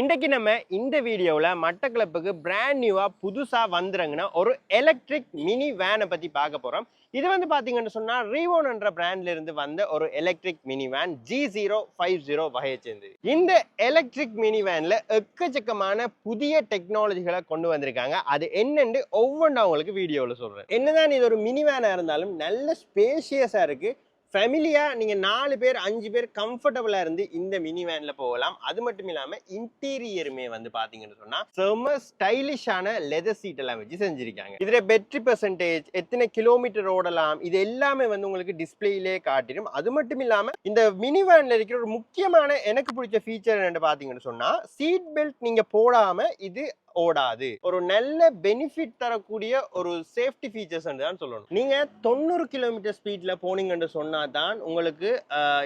இன்றைக்கு நம்ம இந்த வீடியோவில் மட்டக்களப்புக்கு பிராண்ட் நியூவாக புதுசாக வந்துருங்கன்னா ஒரு எலக்ட்ரிக் மினி வேனை பற்றி பார்க்க போகிறோம். இது வந்து பார்த்தீங்கன்னு சொன்னால் ரீவோன் என்ற பிராண்ட்ல இருந்து வந்த ஒரு எலக்ட்ரிக் மினி வேன் G050 வகையை சேர்ந்தது. இந்த எலக்ட்ரிக் மினி வேனில் எக்கச்சக்கமான புதிய டெக்னாலஜிகளை கொண்டு வந்திருக்காங்க. அது என்னன்னு ஒவ்வொன்றும் உங்களுக்கு வீடியோவில் சொல்கிறேன். என்னதான் இது ஒரு மினி வேனாக இருந்தாலும் நல்ல ஸ்பேஷியஸாக இருக்குது. ஃபேமிலியா நீங்க 4 பேர் 5 பேர் கம்ஃபர்டபுளா இருந்து இந்த மினி வேன்ல போகலாம். அது மட்டும் இல்லாம இன்டீரியருமே வந்து பாத்தீங்கன்னு சொன்னா செம ஸ்டைலிஷான லெதர் சீட் எல்லாம் வச்சு செஞ்சிருக்காங்க. இதுல பேட்டரி பெர்சன்டேஜ், எத்தனை கிலோமீட்டர் ஓடலாம், இது எல்லாமே வந்து உங்களுக்கு டிஸ்பிளேலே காட்டிடும். அது மட்டும் இல்லாம இந்த மினி வேன்ல இருக்கிற ஒரு முக்கியமான எனக்கு பிடிச்ச ஃபீச்சர் என்னன்னு பாத்தீங்கன்னு சொன்னா சீட் பெல்ட் நீங்க போடாம இது ஓடாது. ஒரு நல்ல பெனிஃபிட் தரக்கூடிய ஒரு சேஃப்டி ஃபீச்சர்ஸ் தான் சொல்லணும். நீங்க 90 கிலோமீட்டர் ஸ்பீட்ல போனீங்கன்னு சொன்னா தான் உங்களுக்கு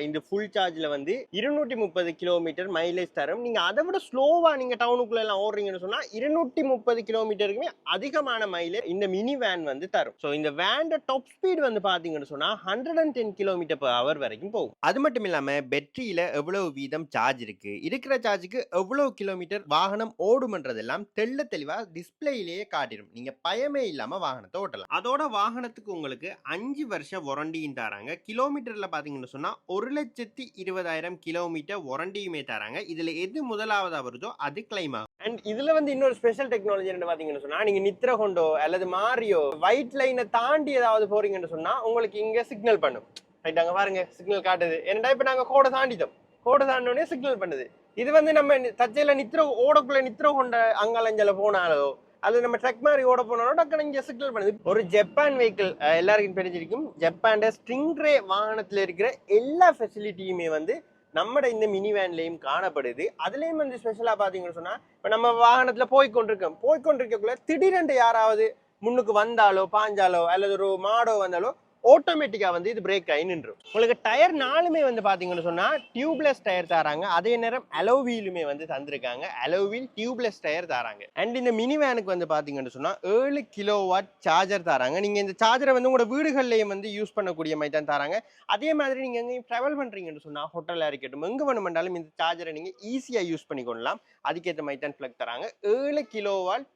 இந்த ஃபுல் சார்ஜ்ல வந்து 230 கிலோமீட்டர் மைலேஜ் தரும். நீங்க அதை விட ஸ்லோவா நீங்க டவுனுக்குள்ள எல்லாம் ஓடுறீங்கன்னு சொன்னா 230 கிலோமீட்டருக்குமே அதிகமான மைலேஜ் இந்த மினி வேன் வந்து தரும். ஸோ இந்த வேன் டாப் ஸ்பீட் வந்து பாத்தீங்கன்னு சொன்னா 110 கிலோமீட்டர் per hour வரைக்கும் போகும். அது மட்டும் இல்லாம பேட்டரியில எவ்வளவு வீதம் சார்ஜ் இருக்கு, இருக்கிற சார்ஜுக்கு எவ்வளவு கிலோமீட்டர் வாகனம் ஓடும்ன்றதெல்லாம் தெளிவா டிஸ்பிளேயிலேயே காட்டிடும். நீங்க பயமே இல்லாம வாகனத்தை ஓட்டலாம். அதோட வாகனத்துக்கு உங்களுக்கு 5 வருஷம் வாரண்டியும் தராங்க. கிலோமீட்டர்ல பாத்தீங்கன்னு சொன்னா 1,20,000 கிலோமீட்டர் வாரண்டியுமே தராங்க. இதுல எது முதலாவதா வருதோ அது கிளைம் ஆகும். அண்ட் இதுல வந்து இன்னொரு ஸ்பெஷல் டெக்னாலஜி என்ன பாத்தீங்கன்னு சொன்னா நீங்க நித்ர கொண்டோ அல்லது மாரியோ ஒயிட் லைனை தாண்டி ஏதாவது போறீங்கன்னு சொன்னா உங்களுக்கு இங்க சிக்னல் பண்ணும். ரைட், அங்க பாருங்க சிக்னல் காட்டுது. என்னடா இப்ப நாங்க கோடை தாண்டிட்டோம், கோடை தாண்டோடனே சிக்னல் பண்ணுது. இது வந்து நம்ம தச்சையில ஓடக்குள்ள நித்திர கொண்ட அங்காலஞ்சல போனாலோ அது நம்ம ட்ரக் மாதிரி ஓட போனாலும் டக்குனு இங்க சிக்னல் பண்ணுது. ஒரு ஜப்பான் வெஹிக்கிள் எல்லாருக்கும் தெரிஞ்சிருக்கும். ஜப்பான் ஸ்டிங்ரே வாகனத்துல இருக்கிற எல்லா ஃபெசிலிட்டியுமே வந்து நம்ம இந்த மினி வேன்லயும் காணப்படுது. அதுலயும் வந்து ஸ்பெஷலா பாத்தீங்கன்னு சொன்னா இப்ப நம்ம வாகனத்துல போய்கொண்டிருக்கக்குள்ள திடீரென்று யாராவது முன்னுக்கு வந்தாலோ பாஞ்சாலோ அல்லது ஒரு மாடோ வந்தாலோ ஆட்டோமேட்டிக்கா வந்து இது பிரேக் ஆகி நின்றும். உங்களுக்கு டயர் 4மே வந்து பாத்தீங்கன்னு சொன்னா டியூப்லெஸ் டயர் தராங்க. அதே நேரம் அலோய் வீலுமே வந்து தந்திருக்காங்க. அலோய் வீல் டியூப்லெஸ் டயர் தராங்க. அண்ட் இந்த மினி வேனுக்கு வந்து பாத்தீங்கன்னு சொன்னா 7 கிலோவாட் சார்ஜர் தராங்க. நீங்க இந்த சார்ஜரை வந்து உங்களோட வீடுகள்லயும் வந்து யூஸ் பண்ணக்கூடிய மாதிரி தான் தராங்க. அதே மாதிரி நீங்க எங்கேயும் டிராவல் பண்றீங்கன்னு சொன்னா ஹோட்டலா இருக்கட்டும் எங்க வேணுமென்றாலும் இந்த சார்ஜரை நீங்க ஈஸியா யூஸ் பண்ணிக்கொள்ளலாம். அதுக்கேற்ற மாதிரி தான் பிளக் தராங்க. 7 கிலோவாட்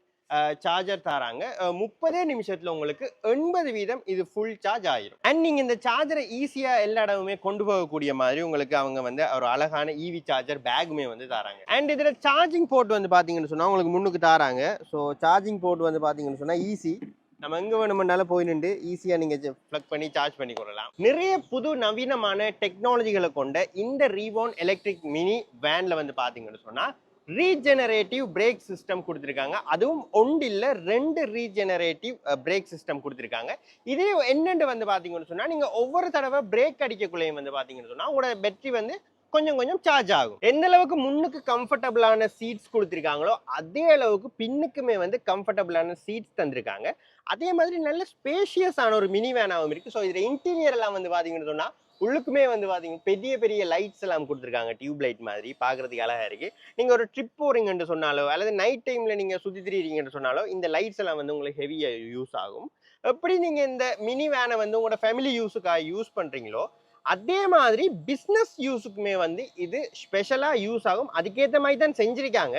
சார்ஜர் தராங்க. 30 நிமிஷத்துல உங்களுக்கு 80% இது ஃபுல் சார்ஜ் ஆயிரும். அண்ட் நீங்க இந்த சார்ஜரை ஈஸியா எல்லா இடமுமே கொண்டு போகக்கூடிய மாதிரி உங்களுக்கு அவங்க வந்து ஒரு அழகான ஈவி சார்ஜர் பேக்குமே வந்து தராங்க. அண்ட் இதுல சார்ஜிங் போர்ட் வந்து பாத்தீங்கன்னு சொன்னா உங்களுக்கு முன்னுக்கு தராங்க. ஸோ சார்ஜிங் போர்ட் வந்து பாத்தீங்கன்னு சொன்னா ஈஸி, நம்ம எங்க வேணுமென்றாலும் போய் நின்று ஈஸியா நீங்க பிளக் பண்ணி சார்ஜ் பண்ணி கொள்ளலாம். நிறைய புது நவீனமான டெக்னாலஜிகளை கொண்ட இந்த ரீவோன் எலக்ட்ரிக் மினி வேன்ல வந்து பாத்தீங்கன்னு சொன்னா ரீஜெனரேட்டிவ் பிரேக் சிஸ்டம் கொடுத்துருக்காங்க. அதுவும் ஒன்றில் 2 ரீஜெனரேட்டிவ் பிரேக் சிஸ்டம் கொடுத்துருக்காங்க. இதே என்னென்று வந்து பார்த்தீங்கன்னு சொன்னால் நீங்கள் ஒவ்வொரு தடவை பிரேக் அடிக்கக்குள்ளேயும் வந்து பார்த்தீங்கன்னு சொன்னால் உங்களோட பேட்டரி வந்து கொஞ்சம் சார்ஜ் ஆகும். எந்த அளவுக்கு முன்னுக்கு கம்ஃபர்டபுளான சீட்ஸ் கொடுத்துருக்காங்களோ அதே அளவுக்கு பின்னுக்குமே வந்து கம்ஃபர்டபுளான சீட்ஸ் தந்திருக்காங்க. அதே மாதிரி நல்ல ஸ்பேஷியஸான ஒரு மினி வேனாகவும் இருக்கு. ஸோ இதில் இன்டீரியர் எல்லாம் வந்து பார்த்தீங்கன்னு சொன்னால் உள்ளுக்குமே வந்து பாத்தீங்கன்னா பெரிய லைட்ஸ் எல்லாம் கொடுத்துருக்காங்க. டியூப் லைட் மாதிரி பாக்குறதுக்கு அழகா இருக்கு. நீங்க ஒரு ட்ரிப் போறீங்கன்னு சொன்னாலோ அல்லது நைட் டைம்ல நீங்க சுத்தி திரிறீங்கன்னு சொன்னாலோ இந்த லைட்ஸ் எல்லாம் வந்து உங்களுக்கு ஹெவியா யூஸ் ஆகும். எப்படி நீங்க இந்த மினி வேனை வந்து உங்களோட ஃபேமிலி யூஸுக்காக யூஸ் பண்றீங்களோ அதே மாதிரி பிசினஸ் யூஸுக்குமே வந்து இது ஸ்பெஷலா யூஸ் ஆகும். அதுக்கேற்ற மாதிரி தான் செஞ்சிருக்காங்க.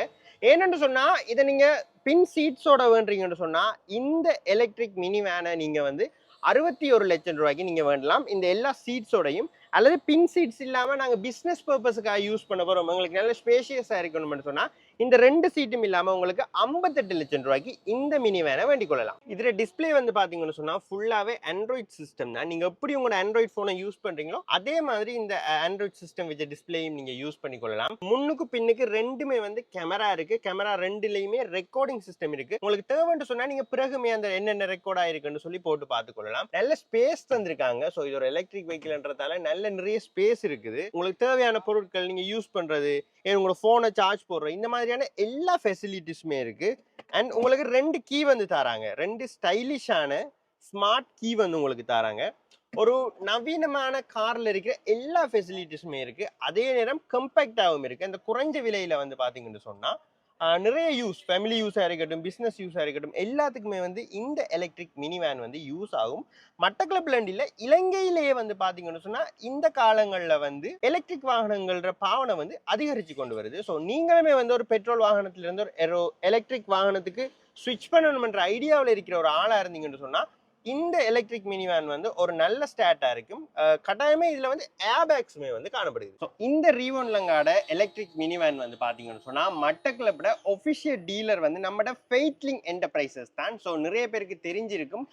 ஏன்னு சொன்னா இதை நீங்க பின் சீட்ஸோட வேண்டீங்கன்னு சொன்னா இந்த எலக்ட்ரிக் மினி வேனை நீங்க வந்து 61 லட்சம் ரூபாய்க்கு நீங்க வேண்டலாம். இந்த எல்லா சீட்ஸோடையும் அல்லது பின் சீட்ஸ் இல்லாம நாங்க பிசினஸ் பர்பஸுக்காக யூஸ் பண்ண போறோம், உங்களுக்கு நல்ல ஸ்பேஷியஸா இருக்கணும்னு சொன்னா இந்த 2 சீட்டும் இல்லாம உங்களுக்கு 58 லட்சம் ரூபாய்க்கு இந்த மினி வேனை வேண்டிக் கொள்ளலாம். இதுல டிஸ்பிளே வந்து பாத்தீங்கன்னு சொன்னா ஃபுல்லாவே ஆண்ட்ராய்ட் சிஸ்டம் தான். நீங்க எப்படி உங்களோட ஆண்ட்ராய்ட் போனை யூஸ் பண்றீங்களோ அதே மாதிரி இந்த ஆண்ட்ராய்ட் சிஸ்டம் வச்ச டிஸ்பிளேயும் நீங்க யூஸ் பண்ணி கொள்ளலாம். முன்னுக்கு பின்னுக்கு ரெண்டுமே வந்து கேமரா இருக்கு. கேமரா ரெண்டுலயுமே ரெக்கார்டிங் சிஸ்டம் இருக்கு. உங்களுக்கு தேவைன்னு சொன்னா நீங்க பிறகுமே அந்த என்னென்ன ரெக்கார்ட் ஆயிருக்குன்னு சொல்லி போட்டு பார்த்துக்கொள்ளலாம். நல்ல ஸ்பேஸ் தந்திருக்காங்க. ஸோ இது ஒரு எலக்ட்ரிக் வெஹிக்கிள்ன்றதால நல்ல நிறைய ஸ்பேஸ் இருக்குது. உங்களுக்கு தேவையான பொருட்கள் நீங்க யூஸ் பண்றது, உங்களோட போனை சார்ஜ் போடுற இந்த மாதிரியான எல்லா ஃபெசிலிட்டிஸுமே இருக்கு. அண்ட் உங்களுக்கு 2 கீ வந்து தராங்க. 2 ஸ்டைலிஷான ஸ்மார்ட் கீ வந்து உங்களுக்கு தராங்க. ஒரு நவீனமான கார்ல இருக்கிற எல்லா ஃபெசிலிட்டிஸுமே இருக்கு. அதே நேரம் கம்பேக்டாகவும் இருக்கு. அந்த குறைஞ்ச விலையில வந்து பாத்தீங்கன்னு சொன்னா நிறைய யூஸ், ஃபேமிலி யூஸாக இருக்கட்டும், பிஸ்னஸ் யூஸாக இருக்கட்டும், எல்லாத்துக்குமே வந்து இந்த எலக்ட்ரிக் மினி வேன் வந்து யூஸ் ஆகும். மட்டக்களப்பில் இல்லை, இலங்கையிலேயே வந்து பார்த்தீங்கன்னு சொன்னால் இந்த காலங்களில் வந்து எலக்ட்ரிக் வாகனங்கள்ன்ற பாவனை வந்து அதிகரித்து கொண்டு வருது. ஸோ நீங்களுமே வந்து ஒரு பெட்ரோல் வாகனத்திலிருந்து ஒரு எலக்ட்ரிக் வாகனத்துக்கு ஸ்விட்ச் பண்ணணும்ன்ற ஐடியாவில் இருக்கிற ஒரு ஆளாக இருந்தீங்கன்னு சொன்னால் இந்த எலக்ட்ரிக் மினி வேன் வந்து ஒரு நல்ல ஸ்டார்ட்டா இருக்கும். கட்டாயமே இதுல வந்து ஏர்பேக்ஸுமே வந்து காணப்படுது. ஸோ இந்த ரீவோன்லங்காட எலக்ட்ரிக் மினி வேன் வந்து பாத்தீங்கன்னு சொன்னா மட்டக்களப்போட ஒஃபிஷியல் டீலர் வந்து நம்மட ஃபெய்ட்லிங் என்டர்பிரைசஸ் தான். ஸோ நிறைய பேருக்கு தெரிஞ்சிருக்கும்.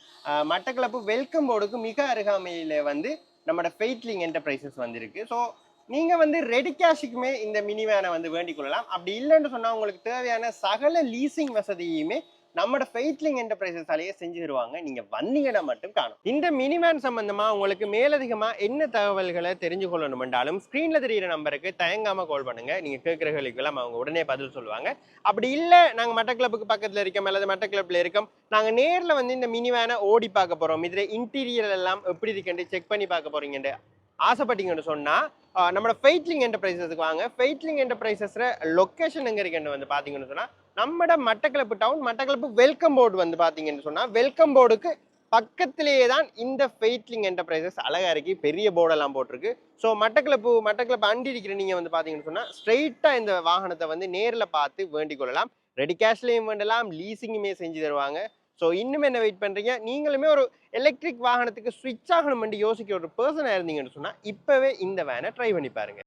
மட்டக்களப்பு வெல்கம் போர்டுக்கு மிக அருகாமையில வந்து நம்மட ஃபெய்ட்லிங் என்டர்பிரைசஸ் வந்திருக்கு. ஸோ நீங்க வந்து ரெடி கேஷுக்குமே இந்த மினி வேனை வந்து வேண்டிக் கொள்ளலாம். அப்படி இல்லைன்னு சொன்னா உங்களுக்கு தேவையான சகல லீசிங் வசதியுமே நம்மட ஃபெய்ட்லிங் என்டர்பிரைசஸாலேயே செஞ்சு தருவாங்க. நீங்க வந்தீங்கன்னா மட்டும் காணும். இந்த மினிவேன் சம்பந்தமா உங்களுக்கு மேலதிகமா என்ன தகவல்களை தெரிஞ்சு கொள்ளணும் என்றாலும் ஸ்கிரீன்ல தெரியிற நம்பருக்கு தயங்காம கால் பண்ணுங்க. நீங்க கேட்கிற கேள்விக்கெல்லாம் அவங்க உடனே பதில் சொல்லுவாங்க. அப்படி இல்ல நாங்க மட்டக்களப்புக்கு பக்கத்துல இருக்கோம் அல்லது மட்டக்களப்புல இருக்கோம், நாங்க நேர்ல வந்து இந்த மினிவேனை ஓடி பார்க்க போறோம், இதுல இன்டீரியர் எல்லாம் எப்படி இருக்குன்னு செக் பண்ணி பார்க்க போறீங்கன்னு ஆசைப்பட்டீங்கன்னு சொன்னா நம்மளோட ஃபெய்ட்லிங் என்டர்பிரைசஸ்க்கு வாங்க. ஃபெய்ட்லிங் என்டர்பிரைசஸ்ல லொகேஷன் எங்க இருக்குன்னு வந்து பாத்தீங்கன்னு சொன்னா நம்மட Batticaloa town, Batticaloa welcome board வந்து பாத்தீங்கன்னு சொன்னா வெல்கம் போர்டுக்கு பக்கத்திலேயே தான் இந்த ஃபெய்ட்லிங் என்டர்பிரைசஸ் அழகா இருக்கு. பெரிய போர்டெல்லாம் போட்டிருக்கு. ஸோ மட்டக்களப்பு அண்டி இருக்கிற நீங்க வந்து பாத்தீங்கன்னு சொன்னா ஸ்ட்ரெயிட்டா இந்த வாகனத்தை வந்து நேர்ல பார்த்து வேண்டிக் கொள்ளலாம். ரெடி கேஷ்லயும் வேண்டலாம், லீசிங்குமே செஞ்சு தருவாங்க. ஸோ இன்னும் என்ன வெயிட் பண்றீங்க? நீங்களுமே ஒரு எலக்ட்ரிக் வாகனத்துக்கு ஸ்விட்ச் ஆகணும் யோசிக்கிற ஒரு பர்சனாக இருந்தீங்கன்னு சொன்னா இப்பவே இந்த வேனை ட்ரை பண்ணி பாருங்க.